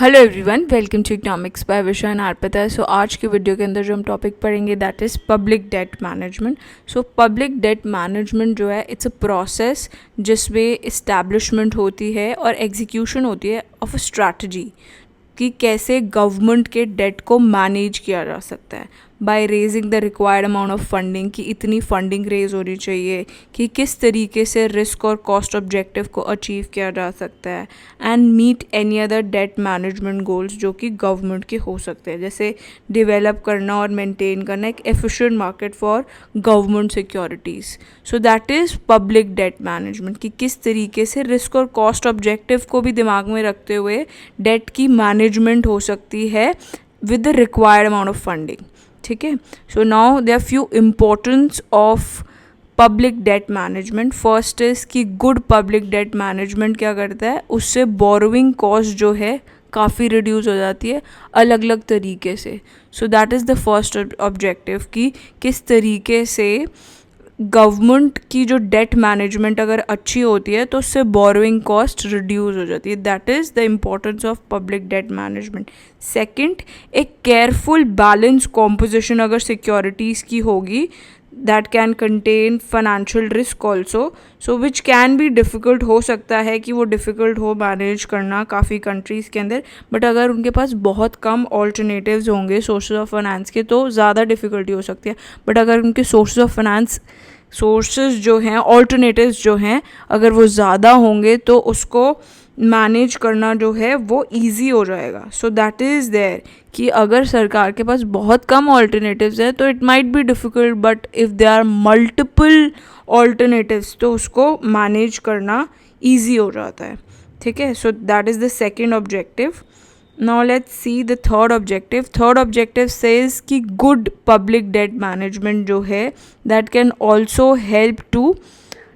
Hello everyone, welcome to economics by Visha and Arpita. So आज के video के अंदर जो हम टॉपिक पढ़ेंगे that is public debt management. So public debt management जो है इट्स अ प्रोसेस जिसमें इस्टेब्लिशमेंट होती है और एग्जीक्यूशन होती है ऑफ अ स्ट्रैटेजी कि कैसे गवर्नमेंट के डेट को मैनेज किया जा सकता है by raising the required amount of funding, कि इतनी फंडिंग रेज होनी चाहिए, कि किस तरीके से रिस्क और कॉस्ट ऑब्जेक्टिव को अचीव किया जा सकता है and meet any other debt management goals जो कि गवर्नमेंट के हो सकते हैं, जैसे डेवलप करना और मेंटेन करना एक efficient market for government securities. So that is public debt management, कि किस तरीके से रिस्क और कॉस्ट ऑब्जेक्टिव को भी दिमाग में रखते हुए डेट की मैनेजमेंट हो सकती है with the required amount of funding. ठीक है, so now there are few importance of public debt management. First is कि गुड पब्लिक डेट मैनेजमेंट क्या करता है, उससे बोरोइंग कॉस्ट जो है काफ़ी रिड्यूस हो जाती है अलग अलग तरीके से। सो that is the first objective, कि किस तरीके से गवर्नमेंट की जो डेट मैनेजमेंट अगर अच्छी होती है तो उससे बोरोइंग कॉस्ट रिड्यूस हो जाती है। That is the importance of public debt management. Second, एक केयरफुल बैलेंस कॉम्पोजिशन अगर सिक्योरिटीज़ की होगी that can contain financial risk also, so which can be difficult, हो सकता है कि वो डिफ़िकल्ट हो मैनेज करना काफ़ी कंट्रीज़ के अंदर, बट अगर उनके पास बहुत कम ऑल्टरनेटिव्स होंगे सोर्सेज ऑफ फाइनेंस के तो ज़्यादा डिफ़िकल्टी हो सकती है। बट अगर उनके सोर्सेज ऑफ फाइनेंस सोर्सेज जो हैं, ऑल्टरनेटिव्स जो हैं, अगर वो ज़्यादा होंगे तो उसको मैनेज करना जो है वो इजी हो जाएगा। सो दैट इज़ देयर, कि अगर सरकार के पास बहुत कम ऑल्टरनेटिव्स है तो it might be difficult, but if they are multiple alternatives तो उसको मैनेज करना ईजी हो जाता है। ठीक है, so that is the second objective. Now let's see the third objective. Third objective says कि good public debt management जो है that can also help to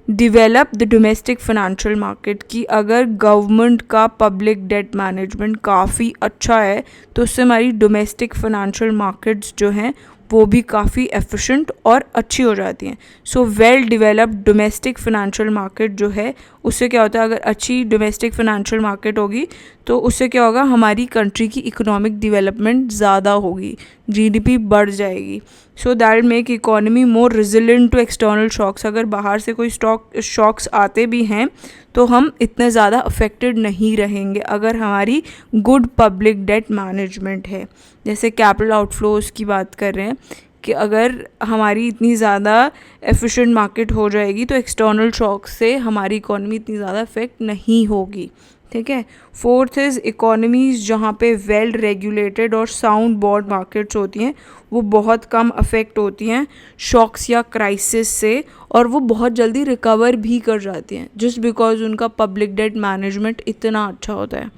develop the domestic financial market, कि अगर गवर्नमेंट का पब्लिक डेट मैनेजमेंट काफ़ी अच्छा है तो उससे हमारी डोमेस्टिक फाइनेंशियल मार्केट्स जो हैं वो भी काफ़ी एफिशिएंट और अच्छी हो जाती हैं। So well developed domestic financial market जो है उससे क्या होता है, अगर अच्छी डोमेस्टिक फाइनेंशियल मार्केट होगी तो उससे क्या होगा, हमारी कंट्री की इकोनॉमिक डेवलपमेंट ज़्यादा होगी, जीडीपी बढ़ जाएगी। So that make economy more resilient to external shocks. अगर बाहर से कोई शॉक्स आते भी हैं तो हम इतने ज़्यादा अफेक्टेड नहीं रहेंगे अगर हमारी गुड पब्लिक डेट मैनेजमेंट है। जैसे कैपिटल आउटफ्लोज की बात कर रहे हैं कि अगर हमारी इतनी ज़्यादा एफिशिएंट मार्केट हो जाएगी तो एक्सटर्नल शॉक से हमारी इकोनॉमी इतनी ज़्यादा इफेक्ट नहीं होगी। ठीक है, फोर्थ इज़ इकोनॉमीज़ जहाँ पे वेल रेगुलेटेड और साउंड बॉन्ड मार्केट्स होती हैं वो बहुत कम अफेक्ट होती हैं शॉक्स या क्राइसिस से, और वो बहुत जल्दी रिकवर भी कर जाती हैं जस्ट बिकॉज उनका पब्लिक डेट मैनेजमेंट इतना अच्छा होता है।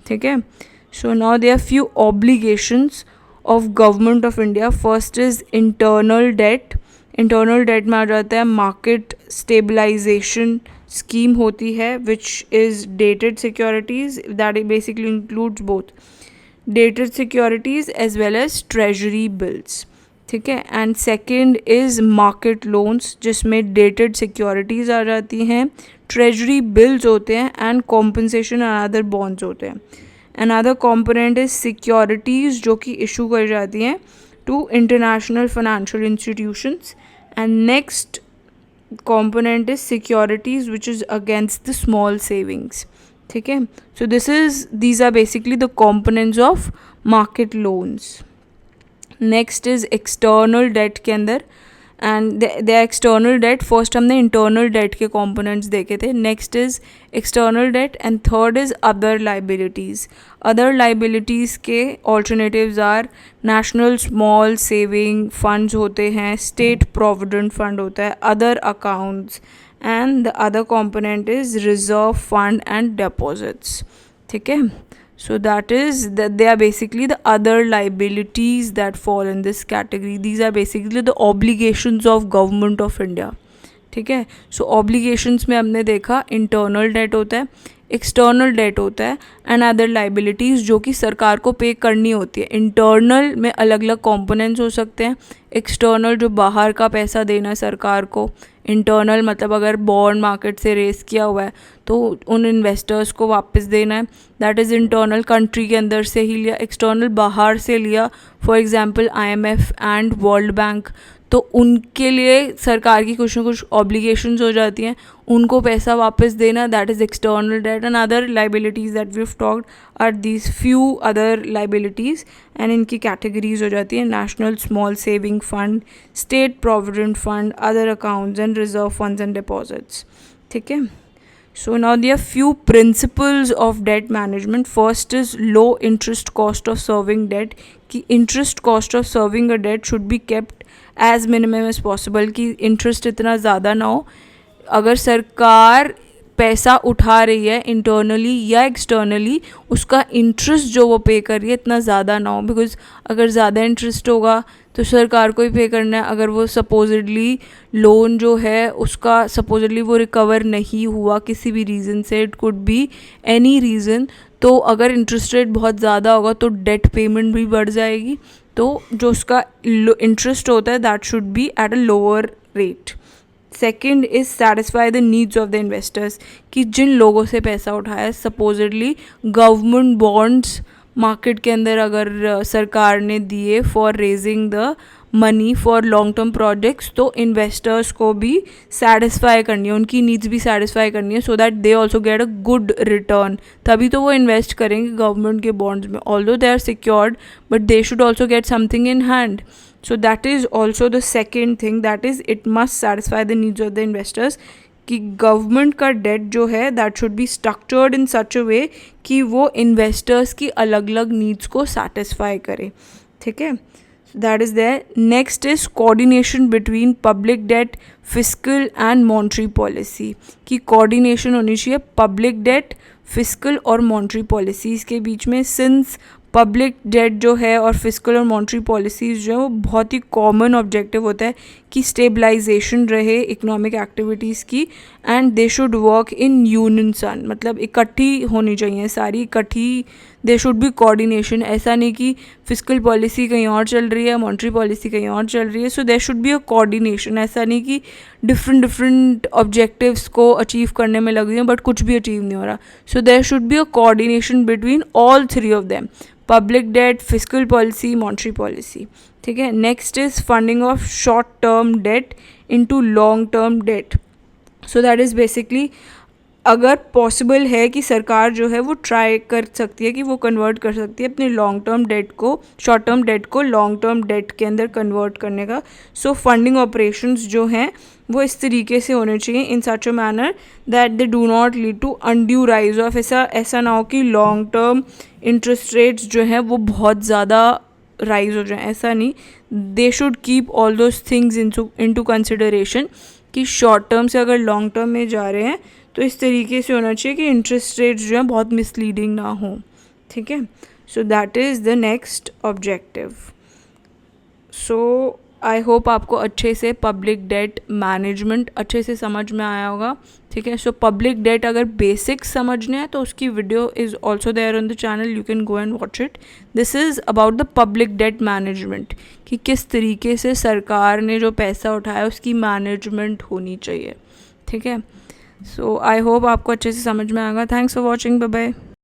ठीक है, so now there are few obligations of government of India. First is internal debt. Internal debt में आ जाता है मार्केट स्टेबलाइजेशन स्कीम होती है which is dated securities, that basically includes both dated securities as well as treasury bills. ठीक है, and second is market loans जिसमें dated securities आ जाती हैं, ट्रेजरी बिल्स होते हैं and compensation and other bonds होते हैं। अनदर कॉम्पोनेंट इज़ सिक्योरिटीज़ जो कि इशू कर जाती हैं to international financial institutions, and next component is securities which is against the small savings. ठीक है, so these are basically the components of market loans. Next is external debt के अंदर, and the external debt, first हमने internal debt के components देखे थे, next is external debt and third is other liabilities. Other liabilities के alternatives are national small saving funds होते हैं, state provident fund होता है, other accounts, and the other component is reserve fund and deposits. ठीक है, so that is that they are basically the other liabilities that fall in this category. These are basically the obligations of government of India. ठीक है, सो obligations में हमने देखा internal debt होता है, external debt होता है एंड अदर लाइबिलिटीज़ जो कि सरकार को पे करनी होती है। इंटरनल में अलग अलग कंपोनेंट्स हो सकते हैं। एक्सटर्नल जो बाहर का पैसा देना है सरकार को, इंटरनल मतलब अगर बॉन्ड मार्केट से रेस किया हुआ है तो उन इन्वेस्टर्स को वापस देना है, दैट इज़ इंटरनल, कंट्री के अंदर से ही लिया। एक्सटर्नल बाहर से लिया, for example IMF and world bank, तो उनके लिए सरकार की कुछ ना कुछ ऑब्लिगेशंस हो जाती हैं, उनको पैसा वापस देना, that is external debt. And other liabilities that we have talked are these few other liabilities and इनकी कैटेगरीज हो जाती है national small saving fund, state provident fund, other accounts and reserve funds and deposits. ठीक है, so now there are few principles of debt management. First is low interest cost of serving debt, कि interest cost of serving a debt should be kept as minimum as possible, कि interest इतना ज़्यादा ना हो। अगर सरकार पैसा उठा रही है इंटरनली या एक्सटर्नली, उसका इंटरेस्ट जो वो पे कर रही है इतना ज़्यादा ना हो, बिकॉज अगर ज़्यादा इंटरेस्ट होगा तो सरकार को ही पे करना है। अगर वो सपोजिडली लोन जो है उसका सपोजिडली वो रिकवर नहीं हुआ किसी भी रीज़न से, it could be any reason, तो अगर इंटरेस्ट रेट बहुत ज़्यादा होगा तो डेट पेमेंट भी बढ़ जाएगी। तो जो उसका इंटरेस्ट होता है that should B at a lower rate. Second is satisfy the needs of the investors, कि जिन लोगों से पैसा उठाया है, सपोजिडली गवर्नमेंट बॉन्ड्स मार्केट के अंदर अगर सरकार ने दिए for raising the money for long term projects, तो इन्वेस्टर्स को भी सेटिस्फाई करनी है, उनकी नीड्स भी सेटिस्फाई करनी है, so that they also get a good return. तभी तो वो इन्वेस्ट करेंगे गवर्नमेंट के बॉन्ड्स में, although they are secured but they should also get something in hand. So that is also the second thing, that is it must satisfy the needs of the investors, कि government का debt जो है that should be structured in such a way कि वो investors की अलग अलग needs को सेटिस्फाई करे। ठीक है, that is there. Next is coordination between public debt, fiscal and monetary policy, की कोऑर्डिनेशन होनी चाहिए पब्लिक डेट, फिस्कल और मॉनेटरी पॉलिसीज़ के बीच में। सिंस पब्लिक डेट जो है और फिस्कल और मॉनेटरी पॉलिसीज़ जो है वो बहुत ही कॉमन ऑब्जेक्टिव होता है कि स्टेबलाइजेशन रहे इकोनॉमिक एक्टिविटीज़ की, and they should work in unison, मतलब इकट्ठी होनी चाहिए सारी, इकट्ठी, दे शुड बी कोऑर्डिनेशन। ऐसा नहीं कि फिस्कल पॉलिसी कहीं और चल रही है, मॉनेटरी पॉलिसी कहीं और चल रही है, so there should be a coordination. ऐसा नहीं कि डिफरेंट ऑब्जेक्टिव्स को अचीव करने में लग रही हैं बट कुछ भी अचीव नहीं हो रहा। So there should be a coordination between all three of them, public debt, fiscal policy, monetary policy. ठीक है, next is funding of short term debt into long term debt. So that is basically, अगर possible है कि सरकार जो है वो try कर सकती है कि वो कन्वर्ट कर सकती है अपने लॉन्ग टर्म डेट को, शॉर्ट टर्म डेट को लॉन्ग टर्म डेट के अंदर कन्वर्ट करने का। सो फंडिंग ऑपरेशंस जो हैं वो इस तरीके से होने चाहिए, in such a manner that they do not lead to undue rise of, ऐसा ना हो कि लॉन्ग टर्म इंटरेस्ट रेट्स जो हैं वो बहुत ज़्यादा राइज हो जाए, ऐसा नहीं। They should keep all those things into consideration, कि शॉर्ट टर्म से अगर लॉन्ग टर्म में जा रहे हैं तो इस तरीके से होना चाहिए कि इंटरेस्ट रेट्स जो हैं बहुत मिसलीडिंग ना हो। ठीक है, so that is the next objective. So I hope आपको अच्छे से पब्लिक डेट मैनेजमेंट अच्छे से समझ में आया होगा। ठीक है, सो पब्लिक डेट अगर बेसिक्स समझने हैं तो उसकी video is also there on the channel, you can go and watch it. This is about the public debt management, कि किस तरीके से सरकार ने जो पैसा उठाया उसकी मैनेजमेंट होनी चाहिए। ठीक है, सो आई होप आपको अच्छे से समझ में आएगा। Thanks for watching, bye bye.